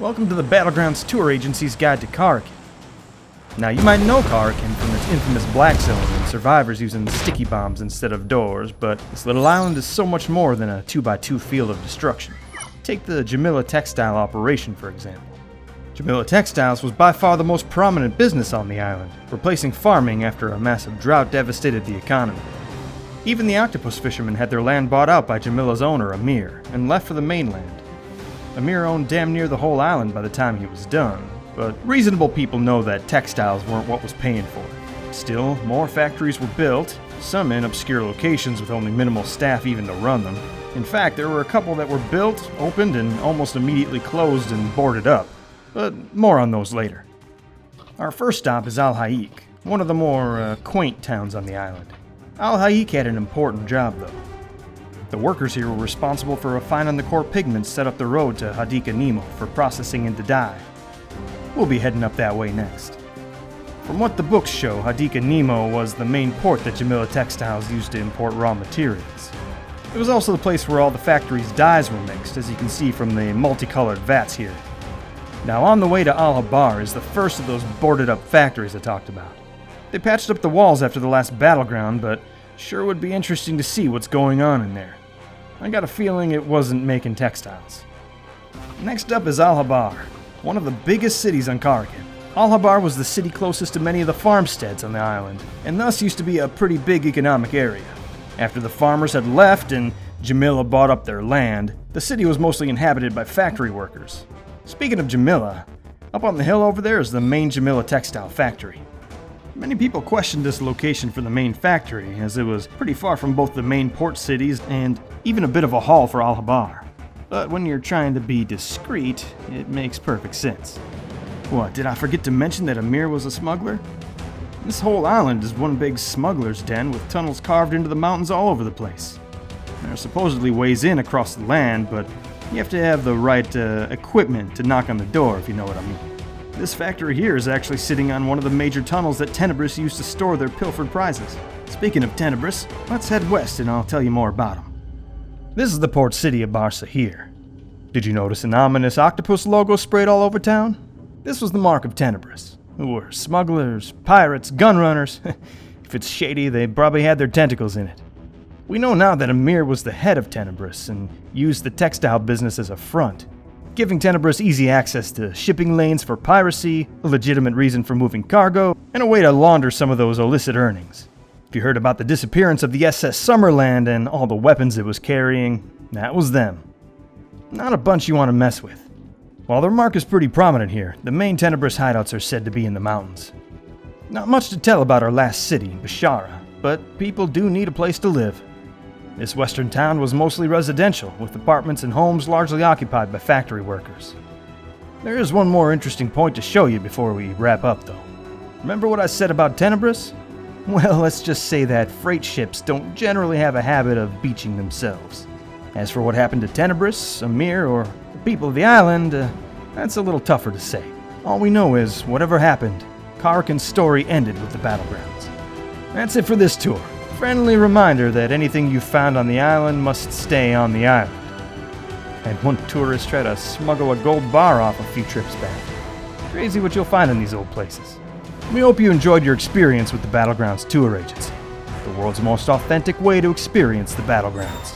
Welcome to the Battlegrounds Tour Agency's Guide to Karakin. Now, you might know Karakin from its infamous black zone and survivors using sticky bombs instead of doors, but this little island is so much more than a 2x2 field of destruction. Take the Jamila textile operation, for example. Jamila Textiles was by far the most prominent business on the island, replacing farming after a massive drought devastated the economy. Even the octopus fishermen had their land bought out by Jamila's owner, Amir, and left for the mainland. Amir owned damn near the whole island by the time he was done, but reasonable people know that textiles weren't what was paying for it. Still, more factories were built, some in obscure locations with only minimal staff even to run them. In fact, there were a couple that were built, opened, and almost immediately closed and boarded up. But more on those later. Our first stop is Al Hayy, one of the more quaint towns on the island. Al Hayy had an important job though. The workers here were responsible for refining the core pigments set up the road to Hadika Nemo for processing into dye. We'll be heading up that way next. From what the books show, Hadika Nemo was the main port that Jamila Textiles used to import raw materials. It was also the place where all the factory's dyes were mixed, as you can see from the multicolored vats here. Now, on the way to Abar is the first of those boarded up factories I talked about. They patched up the walls after the last battleground, but sure would be interesting to see what's going on in there. I got a feeling it wasn't making textiles. Next up is Abar, one of the biggest cities on Karakin. Abar was the city closest to many of the farmsteads on the island, and thus used to be a pretty big economic area. After the farmers had left and Jamila bought up their land, the city was mostly inhabited by factory workers. Speaking of Jamila, up on the hill over there is the main Jamila textile factory. Many people questioned this location for the main factory, as it was pretty far from both the main port cities and even a bit of a haul for Abar. But when you're trying to be discreet, it makes perfect sense. What, did I forget to mention that Amir was a smuggler? This whole island is one big smuggler's den with tunnels carved into the mountains all over the place. There are supposedly ways in across the land, but you have to have the right equipment to knock on the door, if you know what I mean. This factory here is actually sitting on one of the major tunnels that Tenebris used to store their pilfered prizes. Speaking of Tenebris, let's head west and I'll tell you more about them. This is the port city of Bar-Sahir. Did you notice an ominous octopus logo sprayed all over town? This was the mark of Tenebris, who were smugglers, pirates, gun runners. If it's shady, they probably had their tentacles in it. We know now that Amir was the head of Tenebris and used the textile business as a front, giving Tenebris easy access to shipping lanes for piracy, a legitimate reason for moving cargo, and a way to launder some of those illicit earnings. If you heard about the disappearance of the SS Summerland and all the weapons it was carrying, that was them. Not a bunch you want to mess with. While their mark is pretty prominent here, the main Tenebris hideouts are said to be in the mountains. Not much to tell about our last city, Bashara, but people do need a place to live. This western town was mostly residential, with apartments and homes largely occupied by factory workers. There is one more interesting point to show you before we wrap up, though. Remember what I said about Tenebris? Well, let's just say that freight ships don't generally have a habit of beaching themselves. As for what happened to Tenebris, Amir, or the people of the island, that's a little tougher to say. All we know is, whatever happened, Karakin's story ended with the battlegrounds. That's it for this tour. Friendly reminder that anything you found on the island must stay on the island. And one tourist tried to smuggle a gold bar off a few trips back. Crazy what you'll find in these old places. We hope you enjoyed your experience with the Battlegrounds Tour Agency, the world's most authentic way to experience the Battlegrounds.